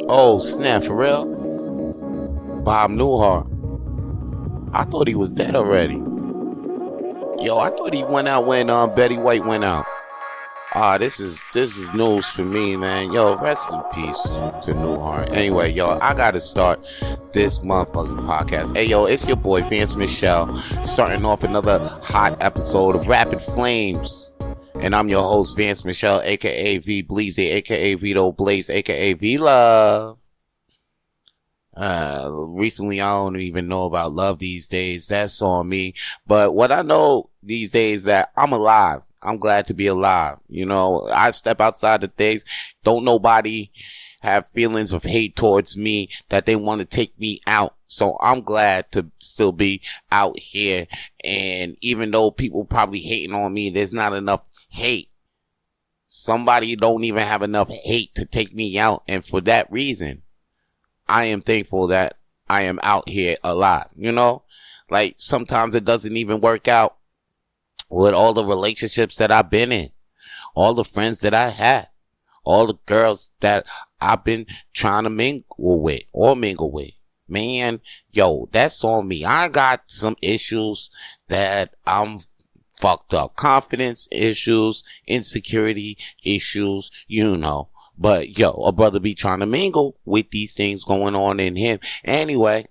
Oh, snap, for real? Bob Newhart. I thought he was dead already. Yo, I thought he went out when Betty White went out. This is news for me, man. Yo, rest in peace to Newhart. Anyway, yo, I gotta start this motherfucking podcast. Hey, yo, it's your boy Vance Michelle, starting off another hot episode of Rapid Flames. And I'm your host, Vance Michelle, aka V Bleezy, aka Vito Blaze, aka V Love. Recently, I don't even know about love these days. That's on me. But what I know these days that I'm alive. I'm glad to be alive. You know, I step outside of things. Don't nobody have feelings of hate towards me that they want to take me out. So I'm glad to still be out here. And even though people probably hating on me, there's not enough hate. Somebody don't even have enough hate to take me out. And for that reason, I am thankful that I am out here alive. You know, like sometimes it doesn't even work out with all the relationships that I've been in, all the friends that I had, all the girls that I've been trying to mingle with. Man, yo, that's on me. I got some issues that I'm fucked up. Confidence issues, insecurity issues, you know. But yo, a brother be trying to mingle with these things going on in him. Anyway,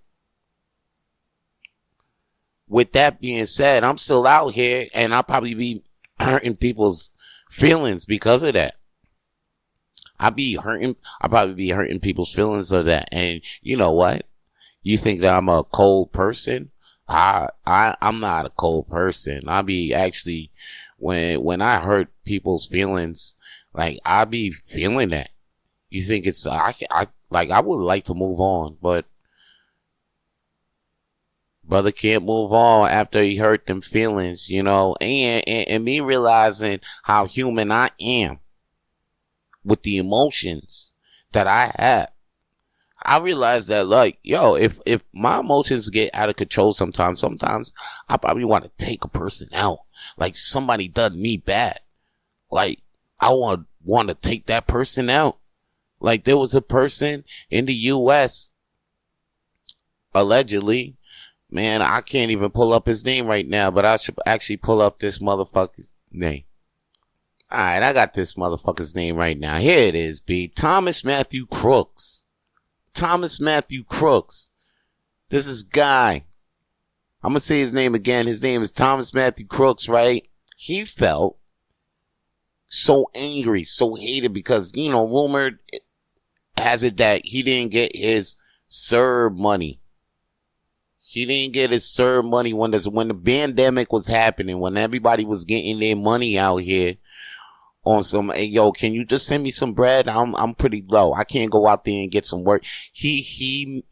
with that being said, I'm still out here and I'll probably be hurting people's feelings because of that. I'll probably be hurting people's feelings of that. And you know what? You think that I'm a cold person? I'm not a cold person. I be actually, when I hurt people's feelings, like I be feeling that. You think it's, I would like to move on, but brother can't move on after he hurt them feelings, you know, and me realizing how human I am with the emotions that I have. I realize that, like, yo, if my emotions get out of control sometimes I probably want to take a person out. Like somebody done me bad. Like I want to take that person out. Like there was a person in the U.S. allegedly. Man, I can't even pull up his name right now, but I should actually pull up this motherfucker's name. Alright, I got this motherfucker's name right now. Here it is, B. Thomas Matthew Crooks. Thomas Matthew Crooks. This is guy. I'm gonna say his name again. His name is Thomas Matthew Crooks, right? He felt so angry, so hated because, you know, rumored has it that he didn't get his CERB money. He didn't get his CERB money when the pandemic was happening, when everybody was getting their money out here on some, hey, yo, can you just send me some bread? I'm pretty low. I can't go out there and get some work. He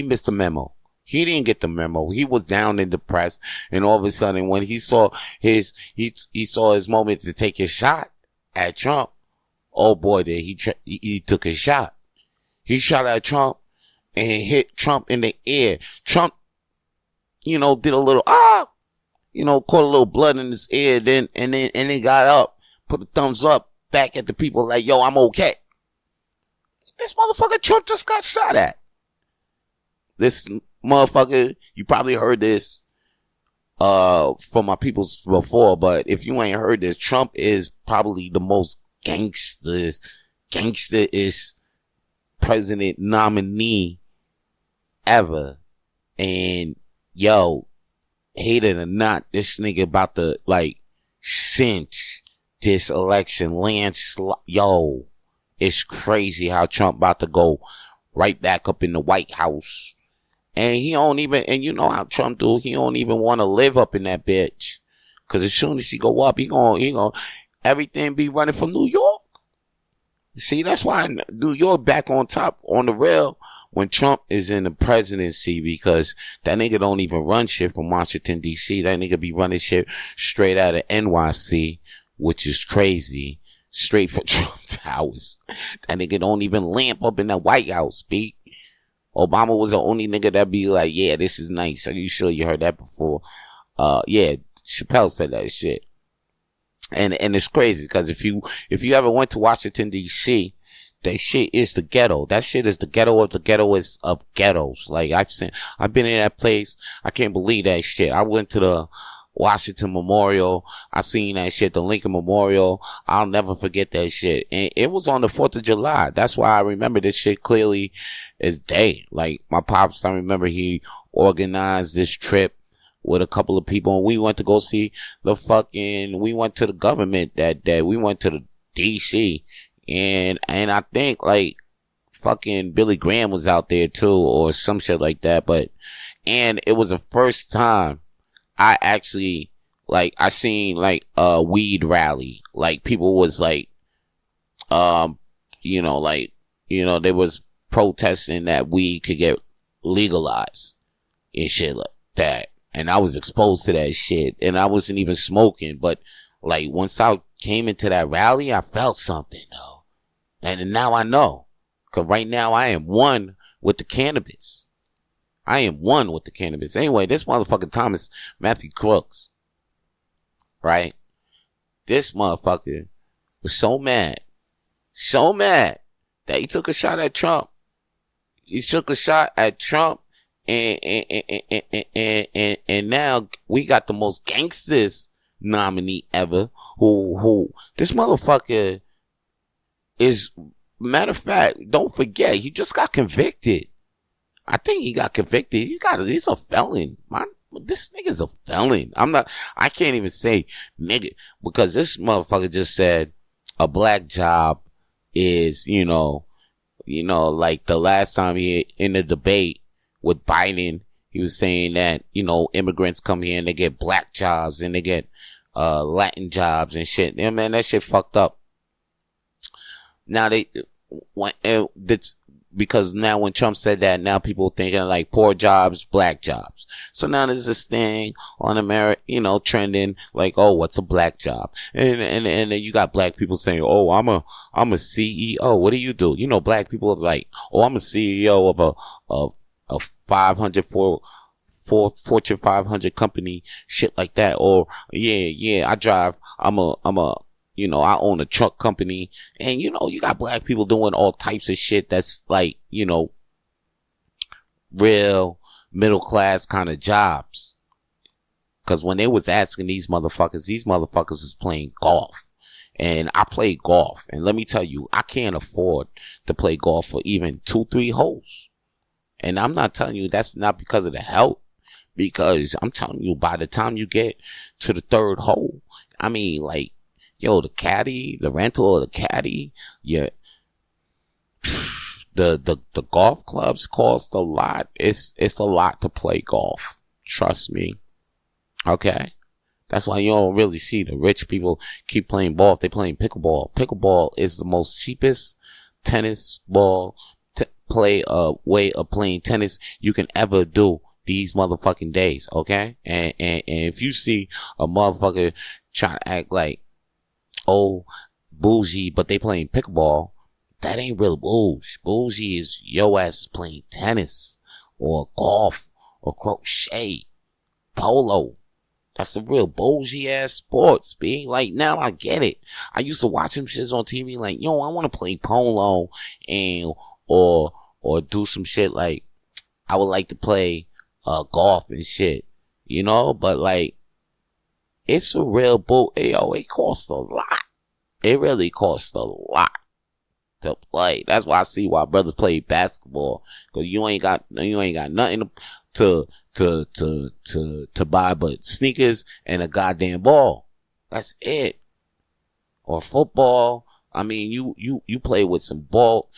missed the memo. He didn't get the memo. He was down and depressed. And all of a sudden, when he saw he saw his moment to take his shot at Trump, oh boy, he took his shot. He shot at Trump and hit Trump in the ear. Trump, you know, did a little, you know, caught a little blood in his ear, then got up, put a thumbs up back at the people like, yo, I'm okay. This motherfucker Trump just got shot at. This motherfucker, you probably heard this, from my peoples before, but if you ain't heard this, Trump is probably the most gangsterish president nominee ever. And yo, hate it or not, this nigga about to like cinch this election landslide. Yo, it's crazy how Trump about to go right back up in the White House. And he don't even, and you know how Trump do, he don't even want to live up in that bitch. Cause as soon as he go up, he gonna, everything be running from New York. See, that's why New York back on top, on the rail, when Trump is in the presidency, because that nigga don't even run shit from Washington, D.C. That nigga be running shit straight out of NYC, which is crazy. Straight for Trump Towers. That nigga don't even lamp up in the White House, B. Obama was the only nigga that be like, yeah, this is nice. Are you sure you heard that before? Yeah, Chappelle said that shit. And it's crazy because if you ever went to Washington, D.C., that shit is the ghetto. That shit is the ghetto of the ghetto of ghettos. Like, I've been in that place. I can't believe that shit. I went to the Washington Memorial. I seen that shit, the Lincoln Memorial. I'll never forget that shit. And it was on the 4th of July. That's why I remember this shit clearly as day. Like, my pops, I remember he organized this trip with a couple of people, and we went to go see we went to the government that day. We went to the DC, and I think like fucking Billy Graham was out there too, or some shit like that. And it was the first time I actually, like, I seen like a weed rally. Like, people was like, they was protesting that weed could get legalized and shit like that. And I was exposed to that shit, and I wasn't even smoking. But like, once I came into that rally, I felt something though. And now I know. 'Cause right now I am one with the cannabis. Anyway, this motherfucker Thomas Matthew Crooks, right? This motherfucker was so mad that he took a shot at Trump. And now we got the most gangsters nominee ever. Who this motherfucker is. Matter of fact, don't forget, he just got convicted. I think he got convicted. He's a felon. This nigga's a felon. I can't even say nigga, because this motherfucker just said a black job is, like the last time he in the debate with Biden, he was saying that, immigrants come here and they get black jobs and they get Latin jobs and shit. Yeah, man, that shit fucked up. Now because now when Trump said that, now people thinking like poor jobs, black jobs. So now there's this thing on America, trending like, oh, what's a black job? And then you got black people saying, oh, I'm a CEO. What do you do? Black people are like, oh, I'm a CEO of a 500 Fortune 500 company, shit like that. Or I drive. I own a truck company, and you got black people doing all types of shit that's like, real middle class kind of jobs. 'Cause when they was asking these motherfuckers is playing golf. And I play golf, and let me tell you, I can't afford to play golf for even 2-3 holes. And I'm not telling you that's not because of the health, because I'm telling you, by the time you get to the 3rd hole, I mean, like, yo, the caddy, the rental of the caddy, the golf clubs cost a lot. It's a lot to play golf. Trust me. Okay? That's why you don't really see the rich people keep playing ball if they playing pickleball. Pickleball is the most cheapest tennis ball way of playing tennis you can ever do these motherfucking days. Okay? And if you see a motherfucker trying to act like, oh, bougie, but they playing pickleball, that ain't real bougie. Bougie is your ass playing tennis or golf or crochet, polo. That's the real bougie ass sports, B. Like, now I get it. I used to watch them shits on TV like, yo, I want to play polo and or do some shit like, I would like to play golf and shit, but like, it's a real it costs a lot. It really costs a lot to play. That's why I see why brothers play basketball. 'Cause you ain't got nothing to buy but sneakers and a goddamn ball. That's it. Or football. I mean, you play with some ball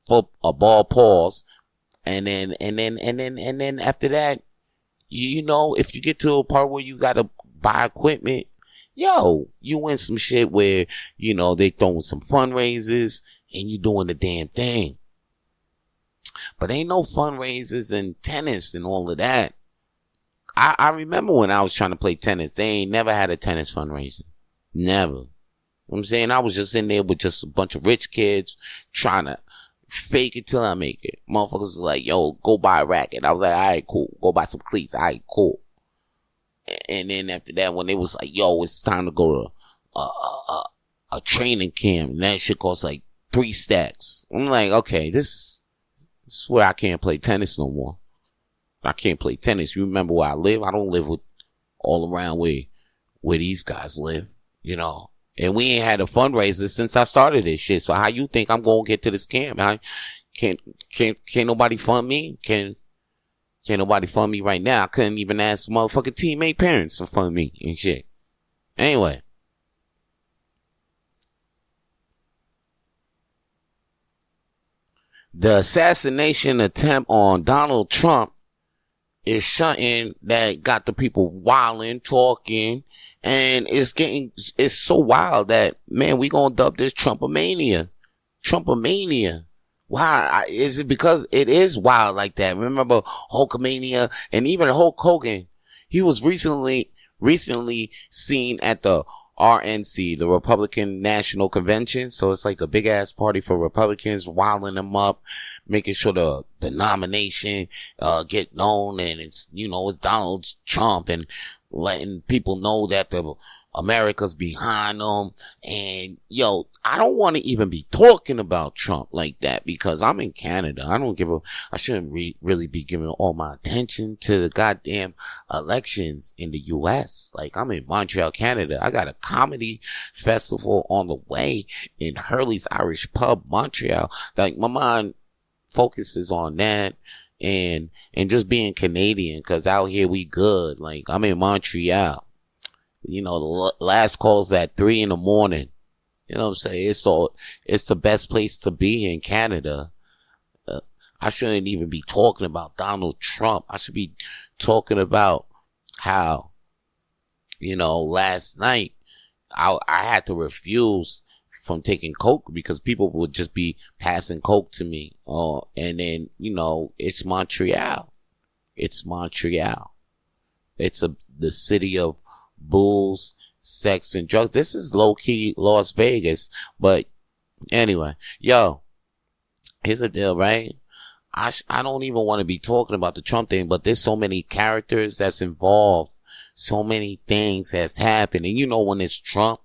paws, and then after that, if you get to a part where you gotta buy equipment, yo, you win some shit where, they throwing some fundraisers and you doing the damn thing. But ain't no fundraisers in tennis and all of that. I remember when I was trying to play tennis, they ain't never had a tennis fundraiser. Never. I'm saying, I was just in there with just a bunch of rich kids trying to fake it till I make it. Motherfuckers was like, yo, go buy a racket. I was like, all right, cool. Go buy some cleats. All right, cool. And then after that, when they was like, yo, it's time to go to a training camp, and that shit costs like 3 stacks. I'm like, okay, this is where I can't play tennis no more. I can't play tennis. You remember where I live? I don't live with all around where these guys live, you know. And we ain't had a fundraiser since I started this shit. So how you think I'm gonna get to this camp? Can't nobody fund me? Can't nobody fund me right now? I couldn't even ask motherfucking teammate parents to fund me and shit. Anyway. The assassination attempt on Donald Trump is something that got the people wilding, talking, and it's so wild that, man, we gonna dub this Trumpomania. Trumpomania. Why? Is it because it is wild like that? Remember Hulkamania and even Hulk Hogan? He was recently seen at the RNC, the Republican National Convention. So it's like a big ass party for Republicans, wilding them up, making sure the nomination, get known, and it's, you know, it's Donald Trump, and letting people know that America's behind them. And yo, I don't want to even be talking about Trump like that because I'm in Canada. I shouldn't really be giving all my attention to the goddamn elections in the US. Like, I'm in Montreal, Canada. I got a comedy festival on the way in Hurley's Irish Pub, Montreal. Like, my mind focuses on that and just being Canadian, cause out here we good. Like, I'm in Montreal. You know, the last call's at 3 a.m. You know what I'm saying? It's the best place to be in Canada. I shouldn't even be talking about Donald Trump. I should be talking about how, you know, last night I had to refuse from taking coke because people would just be passing coke to me. And then, you know, it's Montreal. It's Montreal. It's the city of booze, sex, and drugs. This is low-key Las Vegas. But anyway, yo, here's the deal, right? I don't even want to be talking about the Trump thing, but there's so many characters that's involved, so many things that's happened. And you know, when it's Trump,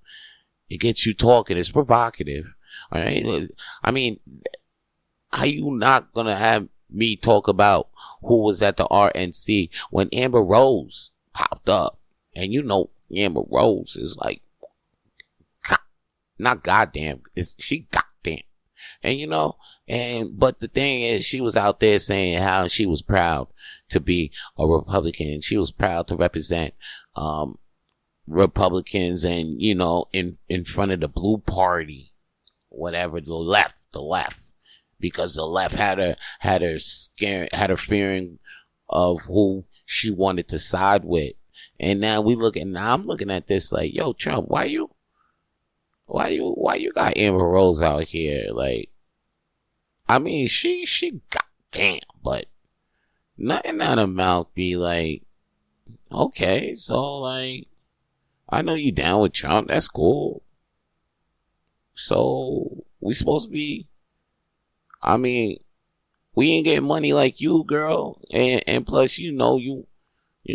it gets you talking. It's provocative. All right? I mean, are you not gonna have me talk about who was at the RNC when Amber Rose popped up? And you know, Amber Rose is like, not goddamn, she goddamn. And you know, but the thing is, she was out there saying how she was proud to be a Republican. She was proud to represent, Republicans, and, you know, in front of the blue party, whatever, the left, because the left had her fearing of who she wanted to side with. And now I'm looking at this like, yo, Trump, why you got Amber Rose out here? Like, I mean, she goddamn, but nothing out of mouth be like, okay, so like, I know you down with Trump, that's cool. So we supposed to be, I mean, we ain't getting money like you, girl. And plus, you know, you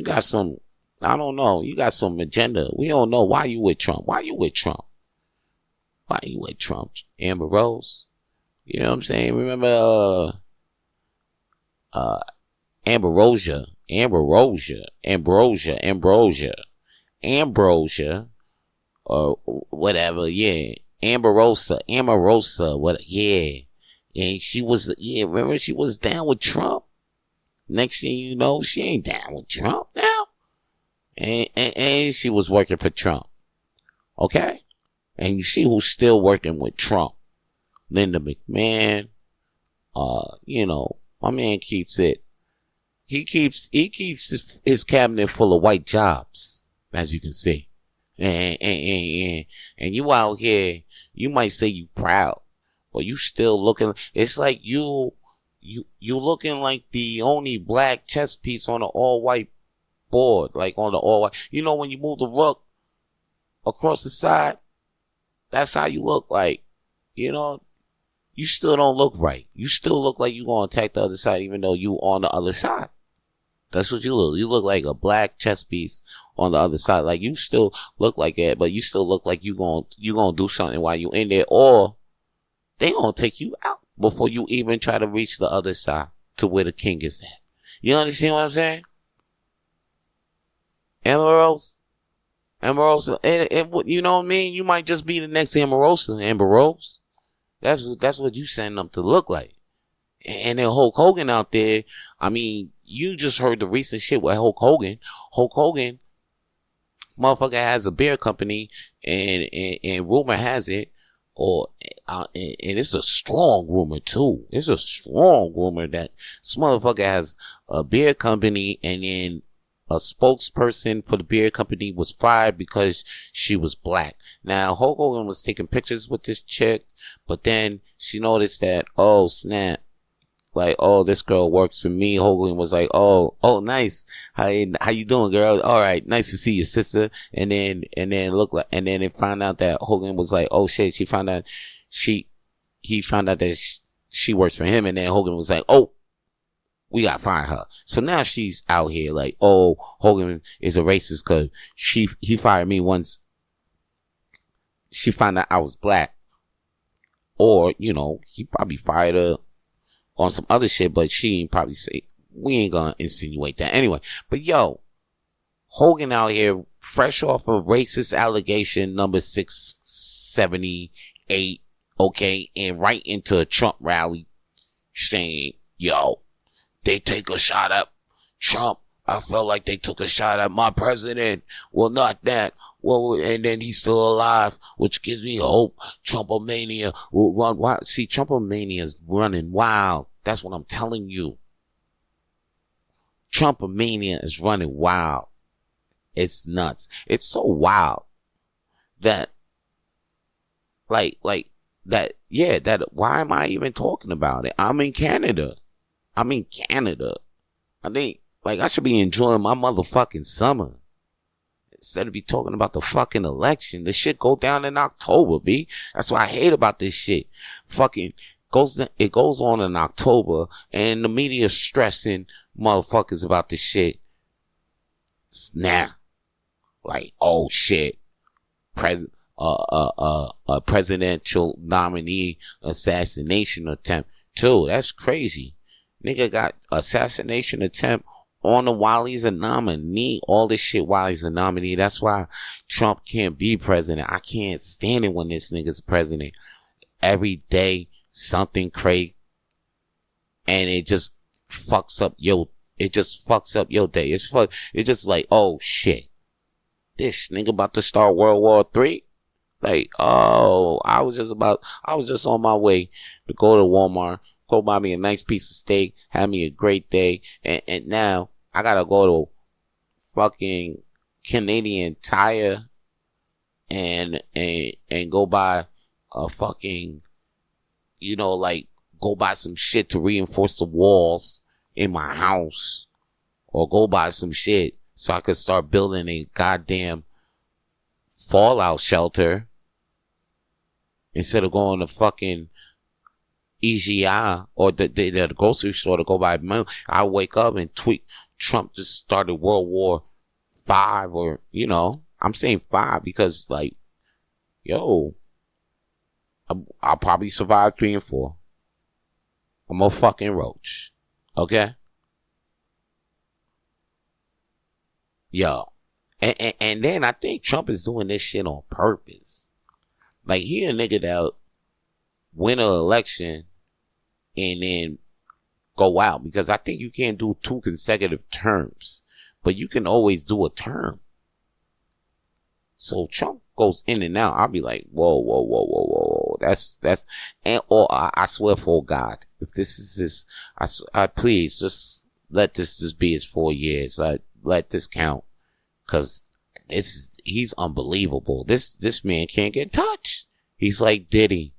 got some, I don't know, you got some agenda. We don't know why you with Trump. Why you with Trump? Amber Rose? You know what I'm saying? Remember, Ambrosia, or whatever, yeah. Amorosa, what, yeah. And she was, yeah, remember she was down with Trump? Next thing you know, she ain't down with Trump now. And she was working for Trump. Okay? And you see who's still working with Trump. Linda McMahon. You know, my man keeps it. He keeps his cabinet full of white jobs, as you can see. And you out here, you might say you proud, but you still looking, it's like you looking like the only black chess piece on an all white board, like on the all white. You know, when you move the rook across the side, that's how you look like. You know, you still don't look right. You still look like you gonna attack the other side, even though you on the other side. That's what you look. You look like a black chess piece on the other side. Like, you still look like that, but you still look like you gonna do something while you in there, or they gonna take you out before you even try to reach the other side to where the king is at. You understand what I'm saying? Emeralds, you know what I mean? You might just be the next Amorosa, Amber Rose. That's what you setting up to look like. And then Hulk Hogan out there, I mean, you just heard the recent shit with Hulk Hogan. Hulk Hogan, motherfucker has a beer company, and rumor has it, and it's a strong rumor too. It's a strong rumor that this motherfucker has a beer company, and then a spokesperson for the beer company was fired because she was black. Now, Hulk Hogan was taking pictures with this chick, but then she noticed that, oh snap, like, oh, this girl works for me. Hogan was like, oh, nice. How you doing, girl? All right, nice to see you, sister. And then it found out that Hogan was like, oh shit. He found out that she works for him. And then Hogan was like, oh, we gotta find her. So now she's out here like, oh, Hogan is a racist because he fired me once she found out I was black. Or, you know, he probably fired her on some other shit, but she ain't probably say, we ain't gonna insinuate that anyway. But yo, Hogan out here fresh off of racist allegation number 678, okay, and right into a Trump rally saying, yo, they take a shot at Trump. I felt like they took a shot at my president. Well, not that. Well, and then he's still alive, which gives me hope. Trumpomania will run wild. See, Trumpomania is running wild. That's what I'm telling you. Trumpomania is running wild. It's nuts. It's so wild that, why am I even talking about it? I'm in Canada. I think, I should be enjoying my motherfucking summer. Instead of be talking about the fucking election. This shit go down in October, B. That's what I hate about this shit. It goes on in October, and the media stressing motherfuckers about this shit. Snap. Like, oh shit. A presidential nominee assassination attempt. Too. That's crazy. Nigga got assassination attempt on the while he's a nominee. All this shit while he's a nominee. That's why Trump can't be president. I can't stand it when this nigga's president. Every day, something crazy. And it just fucks up your day. It's just like, oh shit. This nigga about to start World War III? Like, oh, I was just on my way to go to Walmart, go buy me a nice piece of steak, have me a great day, and now I gotta go to fucking Canadian Tire and go buy a fucking, go buy some shit to reinforce the walls in my house, or go buy some shit so I could start building a goddamn fallout shelter instead of going to fucking EGI or the grocery store to go buy milk. I wake up and tweet Trump just started World War V, or, I'm saying 5 because, like, yo, I'll probably survive 3 and 4. I'm a fucking roach. Okay? Yo. And then I think Trump is doing this shit on purpose. Like, he a nigga that win an election and then go out, because I think you can't do 2 consecutive terms, but you can always do a term. So Trump goes in and out. I'll be like, whoa. Or I swear for God, if this is his, I please just let this just be his 4 years. Let this count, cause he's unbelievable. This man can't get touched. He's like Diddy.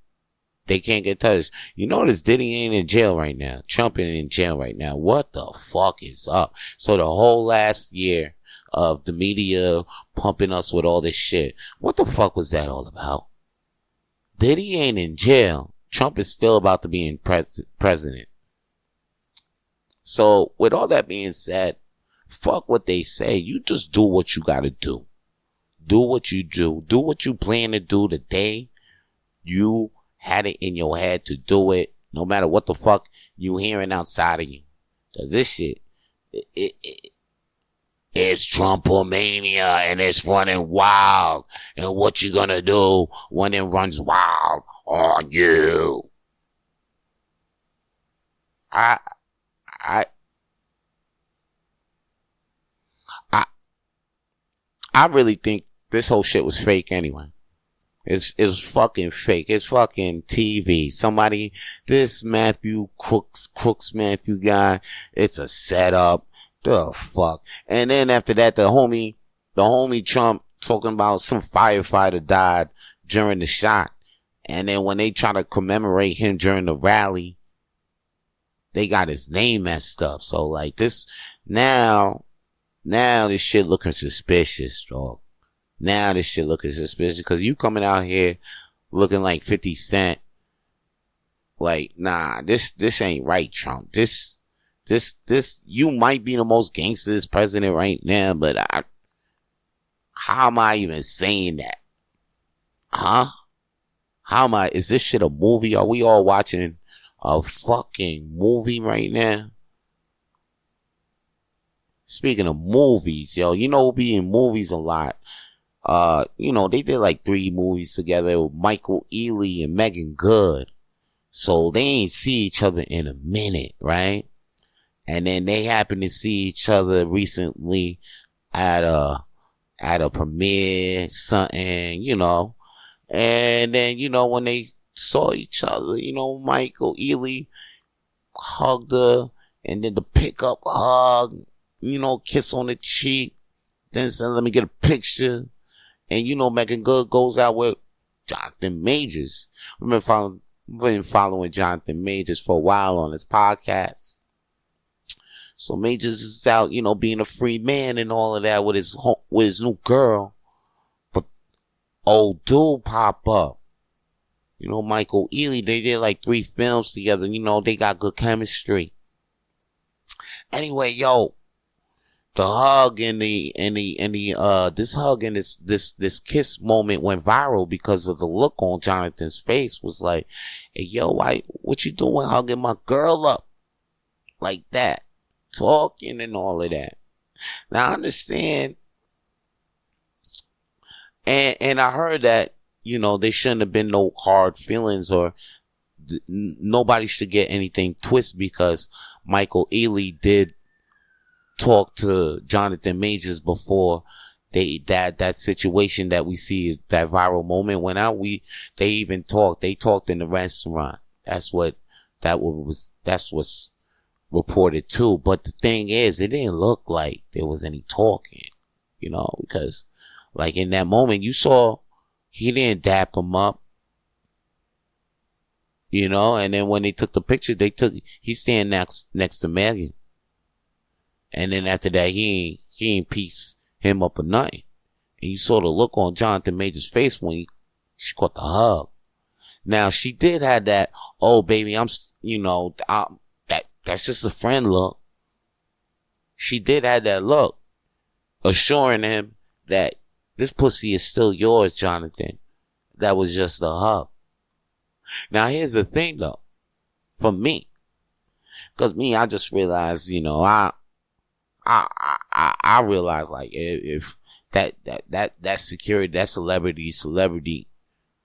They can't get touched. You notice Diddy ain't in jail right now. Trump ain't in jail right now. What the fuck is up? So the whole last year of the media pumping us with all this shit, what the fuck was that all about? Diddy ain't in jail. Trump is still about to be in president. So with all that being said, fuck what they say. You just do what you gotta do. Do what you do. Do what you plan to do the day you had it in your head to do it, no matter what the fuck you hearing outside of you. Cause this shit, it's Trumpomania and it's running wild. And what you gonna do when it runs wild on you? I really think this whole shit was fake anyway. It's fucking fake. It's fucking TV. This Crooks Matthew guy, it's a setup. The fuck. And then after that, the homie Trump talking about some firefighter died during the shot. And then when they try to commemorate him during the rally, they got his name messed up. So like this, now this shit looking suspicious, dog. Now this shit looking suspicious because you coming out here looking like 50 Cent. Like, nah, this ain't right, Trump. This, you might be the most gangsterest president right now, but how am I even saying that? Huh? Is this shit a movie? Are we all watching a fucking movie right now? Speaking of movies, yo, you know, we'll be in movies a lot. They did like 3 movies together with Michael Ealy and Megan Good. So they ain't see each other in a minute, right? And then they happened to see each other recently at a premiere, something, you know. And then, you know, when they saw each other, you know, Michael Ealy hugged her and then the pickup hug, you know, kiss on the cheek. Then said, let me get a picture. And you know, Megan Good goes out with Jonathan Majors. We've been following Jonathan Majors for a while on his podcast. So Majors is out, you know, being a free man and all of that with his new girl. But old dude pop up. You know, Michael Ealy, they did like 3 films together. You know, they got good chemistry. Anyway, yo. The hug and this hug and this kiss moment went viral because of the look on Jonathan's face was like, hey, yo, what you doing hugging my girl up like that? Talking and all of that. Now I understand. And I heard that, you know, there shouldn't have been no hard feelings or nobody should get anything twisted because Michael Ealy did talk to Jonathan Majors before that situation that we see is that viral moment went out. They talked in the restaurant. That's what's reported too. But the thing is, it didn't look like there was any talking, you know, because like in that moment you saw he didn't dap him up, you know, and then when they took the picture, he's standing next to Megan. And then after that, he ain't piece him up a nothing. And you saw the look on Jonathan Major's face when she caught the hug. Now, she did have that, oh, baby, that's just a friend look. She did have that look, assuring him that this pussy is still yours, Jonathan. That was just a hug. Now, here's the thing, though, for me. Because I just realized, you know, I realize like if that security, that celebrity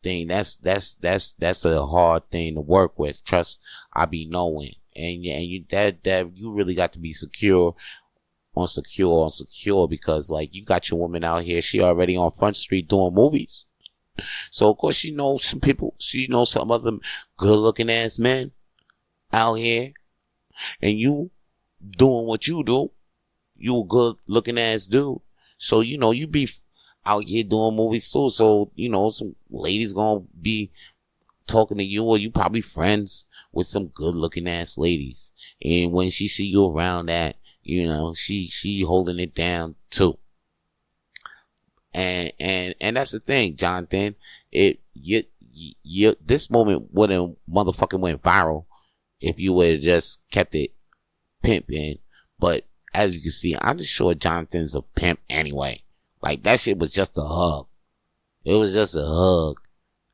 thing, that's a hard thing to work with. Trust, I be knowing, and you really got to be secure because like you got your woman out here, she already on Front Street doing movies, so of course she knows some people, she knows some other good looking ass men out here, and you doing what you do. You a good looking ass dude. So, you know, you be out here doing movies too. So, you know, some ladies gonna be talking to you or you probably friends with some good looking ass ladies. And when she see you around that, you know, she holding it down too. And that's the thing, Jonathan. This moment wouldn't motherfucking went viral if you would have just kept it pimping. But as you can see, I'm just sure Jonathan's a pimp anyway. Like, that shit was just a hug. It was just a hug.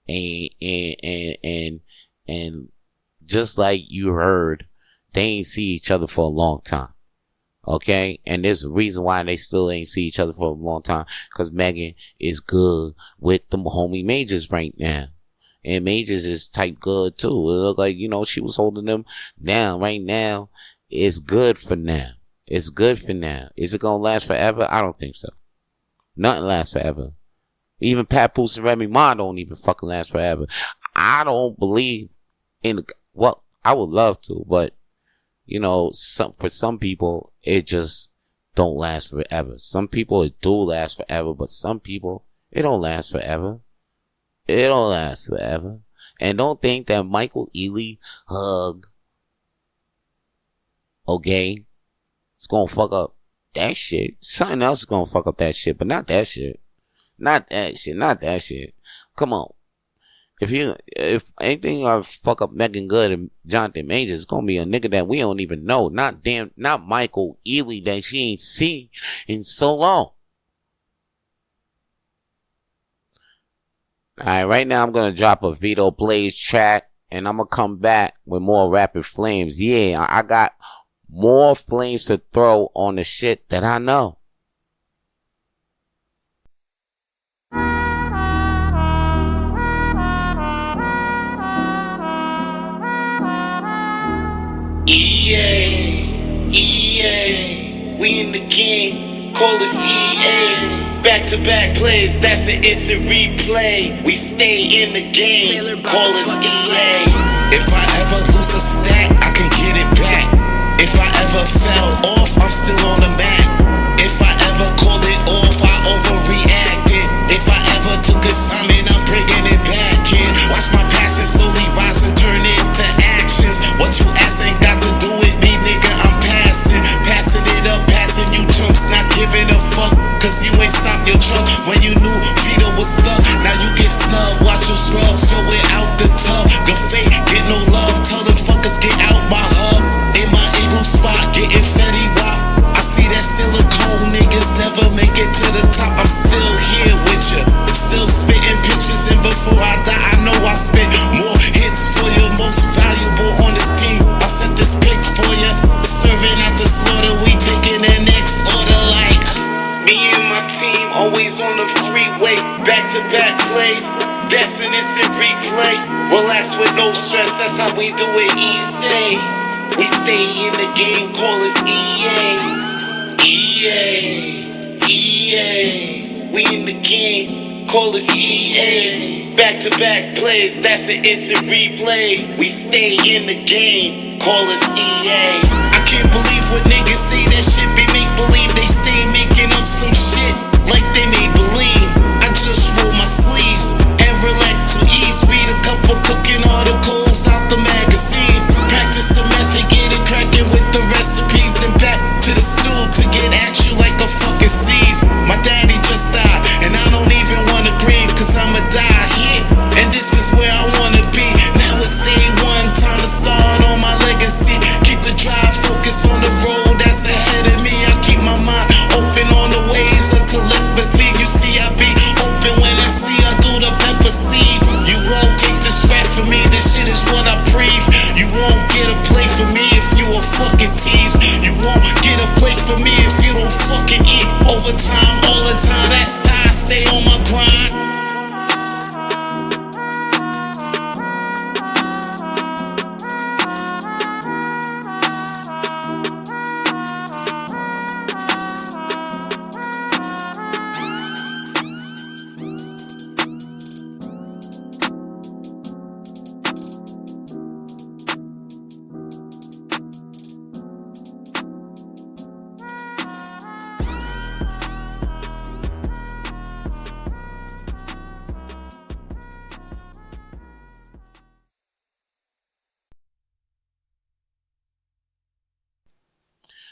And just like you heard, they ain't see each other for a long time. Okay? And there's a reason why they still ain't see each other for a long time. Cause Megan is good with the homie Majors right now. And Majors is type good too. It look like, she was holding them down right now. It's good for now. It's good for now. Is it gonna last forever? I don't think so. Nothing lasts forever. Even Papoose and Remy Ma don't even fucking last forever. I don't believe I would love to, but for some people it just don't last forever. Some people it do last forever, but some people it don't last forever. It don't last forever. And don't think that Michael Ealy hug, okay, it's gonna fuck up that shit. Something else is gonna fuck up that shit, but not that shit. Not that shit. Come on. If anything fuck up Megan Good and Jonathan Majors, it's gonna be a nigga that we don't even know. Not Michael Ealy that she ain't seen in so long. Alright, right now I'm gonna drop a Vito Blaze track and I'm gonna come back with more Rapid Flames. Yeah, I got more flames to throw on the shit that I know. EA, we in the game, call us EA. Back-to-back plays, that's an instant replay. We stay in the game, call us EA. If I ever lose a stack, I can get it back. If I ever fell off, I'm still on the map. If I ever called it off, I overreacted. If I ever took a summon, I'm bringing it back in. Watch my passion slowly rise and turn into actions. What you ask ain't got to do with me, nigga, I'm passing it up, passing you chumps, not giving a fuck. Cause you ain't stop your truck when you knew Vito was stuck. Now you get snubbed, watch your scrubs, show it out the tub. The fake, get no love, tell them fuckers get out my hub. In my igloo spot, getting Fetty Wap. I see that silicone niggas never make it to the top. I'm still here with ya, still spitting pictures, and before I die, I know I spit more hits for you, most valuable on this team. I set this pick for ya, serving out the slaughter, we taking the next order like. Me and my team always on the freeway, back-to-back plays, that's an instant replay. Relax with no stress, that's how we do it easy. We stay in the game, call us EA. EA, we in the game, call us EA. Back-to-back plays, that's an instant replay. We stay in the game, call us EA. I can't believe what niggas say, that shit be make-believe. They stay making up some shit like they made believe. I just roll my sleeves and relax to ease. Read a couple cooking articles out the magazine. Practice the method, get it cracking with the recipes. Then back to the stool to get at you like a fucking sneeze. My daddy just died and I don't even wanna grieve, cause I'ma die here and this is where I wanna be. Now it's day one, time to start on my legacy. Keep the drive, focus on the road that's ahead of me. I keep my mind open on the waves of telepathy. You see I be open when I see I do the pepper seed. You won't take the strap for me, this shit is what I breathe. You won't get a play for me if you a fucking tease. You won't get a play for me if you don't fucking eat overtime all the time. That's how I stay on my grind.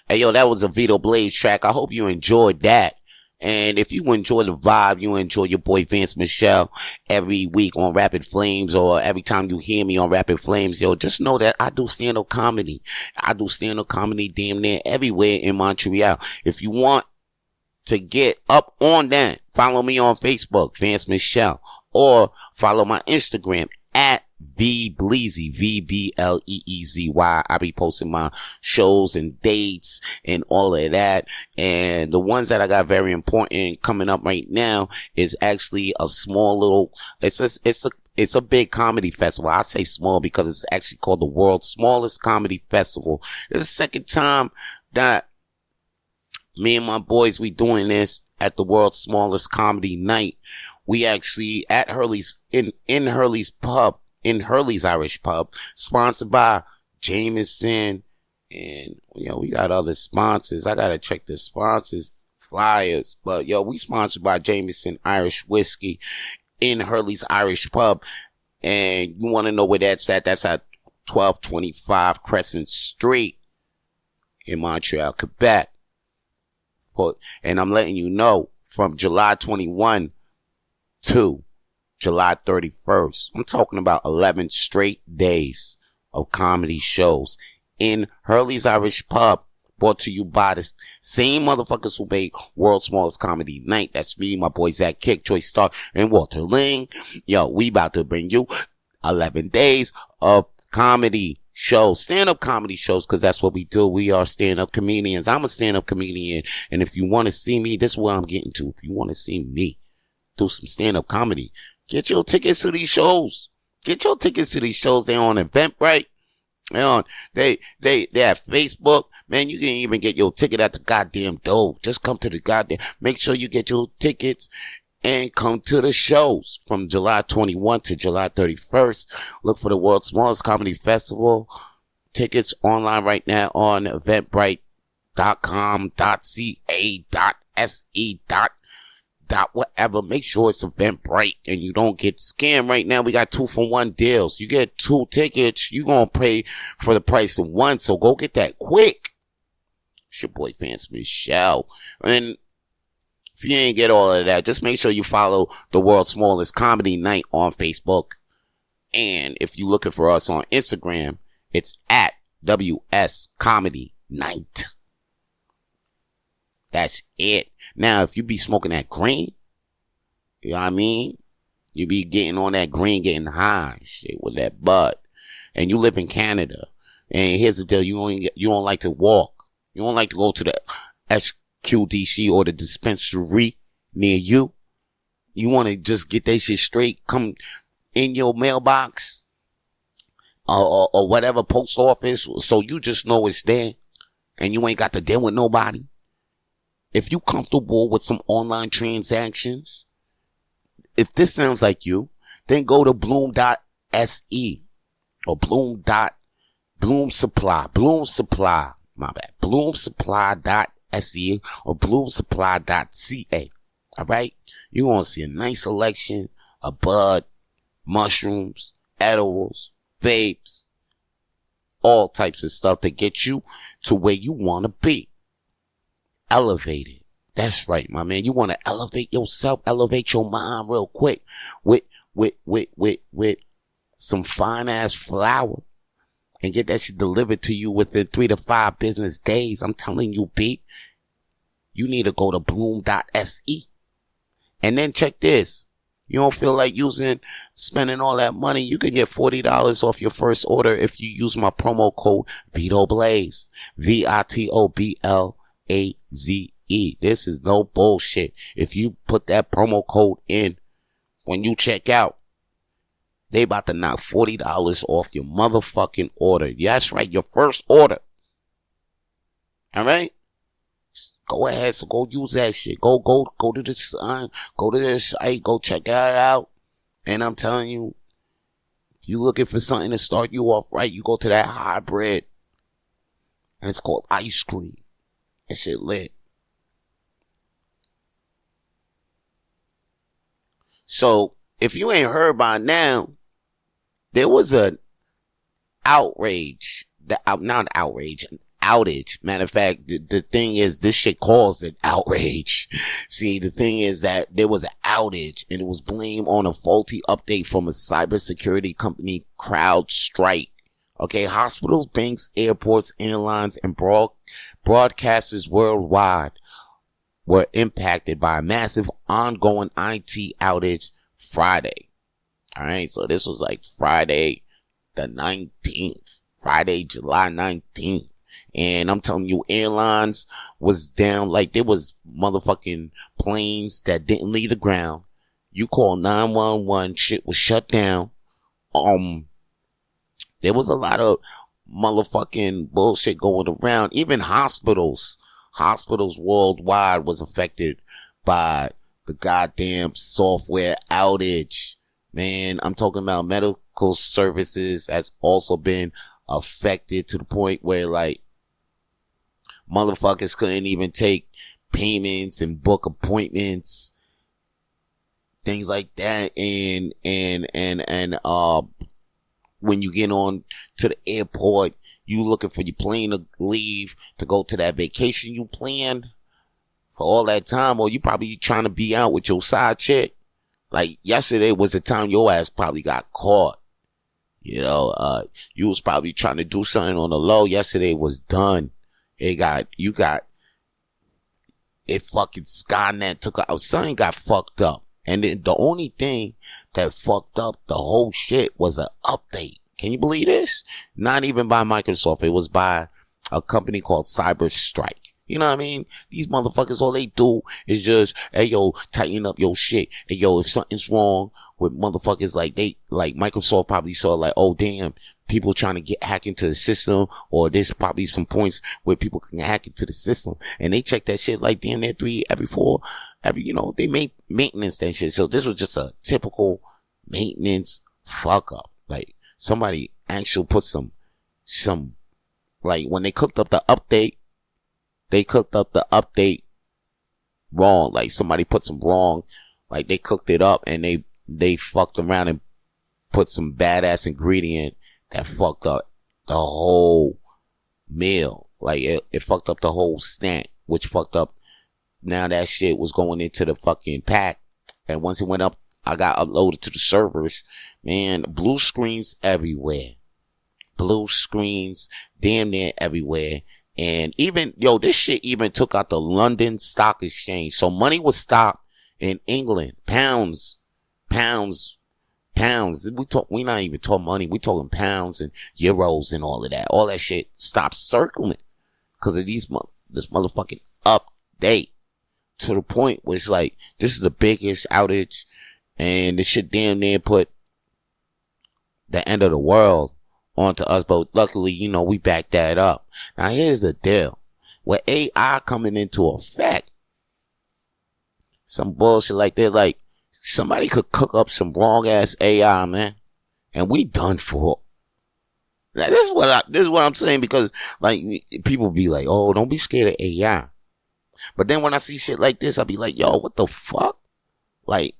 Hey, yo, that was a Vito Blaze track. I hope you enjoyed that. And if you enjoy the vibe, you enjoy your boy Vance Michelle every week on Rapid Flames, or every time you hear me on Rapid Flames, yo, just know that I do stand-up comedy. I do stand-up comedy damn near everywhere in Montreal. If you want to get up on that, follow me on Facebook, Vance Michelle. or follow my Instagram at VBleezy, VBLEEZY. I be posting my shows and dates and all of that. And the ones that I got very important coming up right now is actually a small little, it's a big comedy festival. I say small because it's actually called the world's smallest comedy festival. It's the second time that me and my boys, we doing this at the world's smallest comedy night. We actually at Hurley's, in Hurley's pub, in Hurley's Irish Pub, sponsored by Jameson, and we got other sponsors. I gotta check the sponsors flyers, but we sponsored by Jameson Irish Whiskey in Hurley's Irish Pub. And you want to know where that's at? That's at 1225 Crescent Street in Montreal, Quebec. And I'm letting you know, from July 21 to July 31st. I'm talking about 11 straight days of comedy shows in Hurley's Irish Pub, brought to you by the same motherfuckers who made World's Smallest Comedy Night. That's me, my boy Zach Kick, Joy Stark, and Walter Ling. We about to bring you 11 days of comedy shows, stand-up comedy shows, because that's what we do. We are stand-up comedians. I'm a stand-up comedian, and if you want to see me, this is what I'm getting to. If you want to see me do some stand-up comedy, get your tickets to these shows. Get your tickets to these shows. They're on Eventbrite. They have Facebook. Man, you can even get your ticket at the goddamn door. Just come to the goddamn. Make sure you get your tickets and come to the shows from July 21 to July 31st. Look for the world's smallest comedy festival. Tickets online right now on eventbrite.com.ca.se. Whatever. Make sure it's Eventbrite and you don't get scammed. Right now we got 2-for-1 deals. You get 2 tickets, you gonna pay for the price of 1, so go get that quick. It's your boy Vance Michelle. And if you ain't get all of that, just make sure you follow the world's smallest comedy night on Facebook. And if you're looking for us on Instagram, it's at WS Comedy Night. That's it. Now, if you be smoking that green, you know what I mean? You be getting on that green, getting high, shit, with that bud. And you live in Canada. And here's the deal. You don't like to walk. You don't like to go to the SQDC or the dispensary near you. You want to just get that shit straight, come in your mailbox or whatever, post office, so you just know it's there and you ain't got to deal with nobody. If you comfortable with some online transactions, if this sounds like you, then go to bloom.se or bloomsupply.se or bloomsupply.ca. All right. You're going to see a nice selection of bud, mushrooms, edibles, vapes, all types of stuff to get you to where you want to be. Elevated. That's right, my man. You want to elevate yourself, elevate your mind real quick with some fine ass flour and get that shit delivered to you within 3 to 5 business days. I'm telling you, B, you need to go to bloom.se. And then check this. You don't feel like spending all that money. You can get $40 off your first order if you use my promo code VitoBlaze. VITOBLAZE. This is no bullshit. If you put that promo code in when you check out, they about to knock $40 off your motherfucking order. Yeah, that's right, your first order. All right? Go ahead, so go use that shit. Go to the sign, go to this site, go check that out. And I'm telling you, if you're looking for something to start you off right, you go to that hybrid. And it's called ice cream. That shit lit. So, if you ain't heard by now, there was an outrage. Not outrage, an outage. Matter of fact, the thing is, this shit caused an outrage. See, the thing is that there was an outage and it was blamed on a faulty update from a cybersecurity company, CrowdStrike. Okay, hospitals, banks, airports, airlines, and broadcasters worldwide were impacted by a massive ongoing IT outage Friday. All right, so this was like Friday the 19th. Friday, July 19th. And I'm telling you, airlines was down. Like, there was motherfucking planes that didn't leave the ground. You call 911, shit was shut down. There was a lot of motherfucking bullshit going around. Even hospitals worldwide was affected by the goddamn software outage. Man, I'm talking about medical services has also been affected to the point where, like, motherfuckers couldn't even take payments and book appointments, things like that. And when you get on to the airport, you looking for your plane to leave to go to that vacation you planned for all that time, or you probably trying to be out with your side chick. Like, yesterday was the time your ass probably got caught. You know, you was probably trying to do something on the low. Yesterday was done. It fucking Skynet took out. Something got fucked up. And then the only thing that fucked up the whole shit was an update. Can you believe this? Not even by Microsoft. It was by a company called CyberStrike. You know what I mean? These motherfuckers, all they do is just, hey, yo, tighten up your shit. Hey, yo, if something's wrong with motherfuckers, like Microsoft probably saw, like, oh, damn, people trying to hack into the system, or there's probably some points where people can hack into the system. And they check that shit like damn near they make maintenance that shit. So this was just a typical maintenance fuck up. Like, somebody actually put some, like, when they cooked up the update wrong. Like, somebody put some wrong, like, they cooked it up and they fucked around and put some badass ingredient that fucked up the whole meal. Like, it fucked up the whole snack, which fucked up. Now that shit was going into the fucking pack. And once it went up, I got uploaded to the servers. Man, blue screens everywhere. Blue screens damn near everywhere. And even, yo, this shit even took out the London Stock Exchange. So money was stopped in England. Pounds. We not even talking money. We talking pounds and euros and all of that. All that shit stopped circling because of this motherfucking update, to the point where it's like, this is the biggest outage, and this shit damn near put the end of the world onto us. But luckily, you know, we backed that up. Now here's the deal. With AI coming into effect, some bullshit like that, like, somebody could cook up some wrong ass AI, man, and we done for. Now, this is what I'm saying, because, like, people be like, oh, don't be scared of AI. But then when I see shit like this, I'll be like, yo, what the fuck? Like,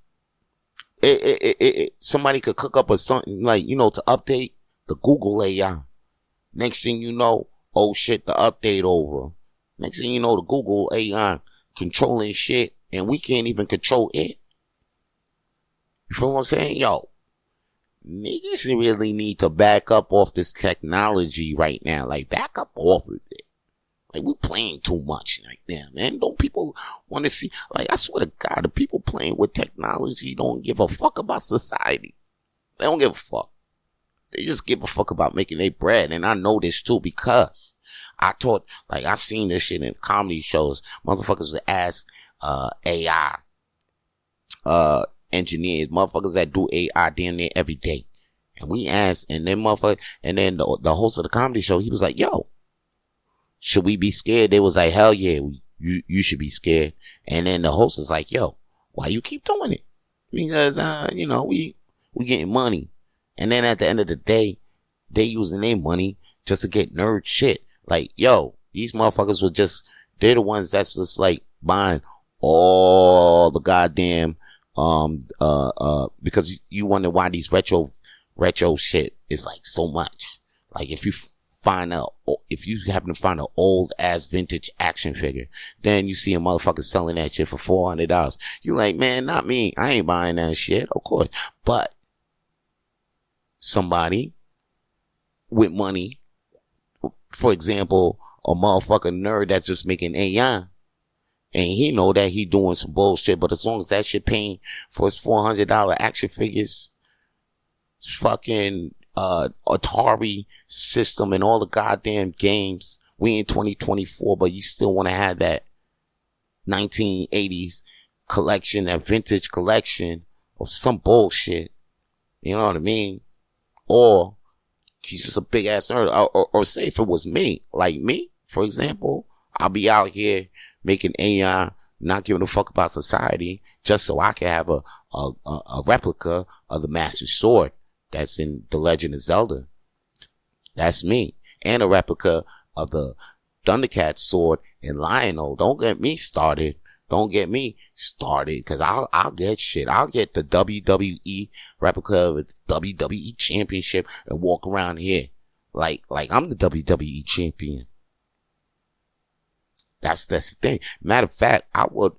somebody could cook up something, like, you know, to update the Google AI. Next thing you know, oh shit, the update over. Next thing you know, the Google AI controlling shit, and we can't even control it. You feel what I'm saying? Yo, niggas really need to back up off this technology right now. Like, back up off of it. Like, we playing too much right now, man. Don't people want to see? Like, I swear to God, the people playing with technology don't give a fuck about society. They don't give a fuck. They just give a fuck about making their bread. And I know this too, because I seen this shit in comedy shows. Motherfuckers would ask AI engineers, motherfuckers that do AI damn near every day. And we asked, and then the host of the comedy show, he was like, yo, should we be scared? They was like, hell yeah, you should be scared. And then the host was like, yo, why you keep doing it? Because, you know, we getting money. And then at the end of the day, they using their money just to get nerd shit. Like, yo, these motherfuckers they're the ones that's just like buying all the goddamn, because you wonder why these retro shit is like so much. Like, if you happen to find an old ass vintage action figure, then you see a motherfucker selling that shit for $400. You like, man, not me. I ain't buying that shit, of course. But somebody with money, for example, a motherfucking nerd that's just making AI, and he know that he doing some bullshit, but as long as that shit paying for his $400 action figures, fucking Atari system and all the goddamn games. We in 2024, but you still want to have that 1980s collection, that vintage collection of some bullshit. You know what I mean? Or he's just a big ass nerd. Or say if it was me, like me, for example, I'll be out here making AI, not giving a fuck about society, just so I can have a replica of the Master Sword that's in The Legend of Zelda. That's me. And a replica of the Thundercat sword in Lionel. Don't get me started. Don't get me started, cause I'll get shit. I'll get the WWE replica of the WWE championship and walk around here like I'm the WWE champion. That's the thing. Matter of fact, I would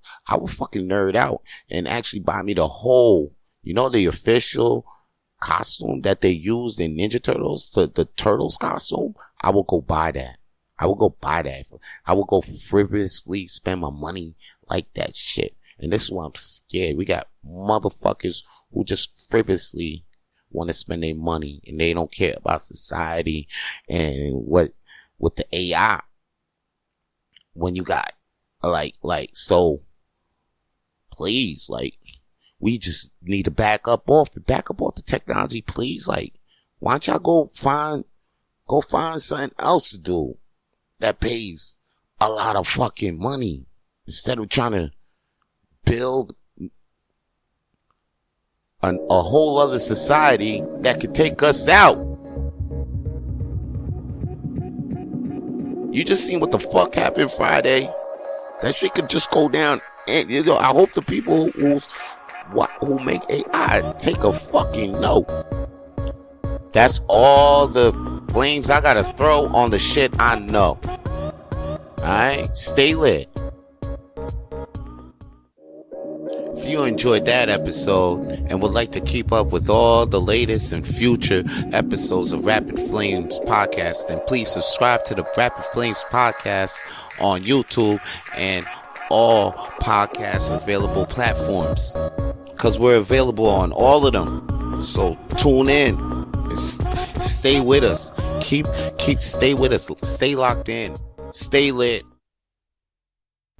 fucking nerd out and actually buy me the whole, the official costume that they used in Ninja Turtles, the Turtles costume. I will go buy that. I will go frivolously spend my money like that shit. And this is why I'm scared. We got motherfuckers who just frivolously want to spend their money and they don't care about society and what with the AI. When you got so please, we just need to back up off the technology, please. Why don't y'all go find something else to do that pays a lot of fucking money instead of trying to build a whole other society that could take us out. You just seen what the fuck happened Friday. That shit could just go down. And I hope the people who make AI take a fucking note. That's all the flames I gotta throw on the shit I know. Alright? Stay lit. If you enjoyed that episode and would like to keep up with all the latest and future episodes of Rapid Flames Podcast, then please subscribe to the Rapid Flames Podcast on YouTube and all podcast available platforms, because we're available on all of them. So tune in and stay with us. Stay with us. Stay locked in. Stay lit.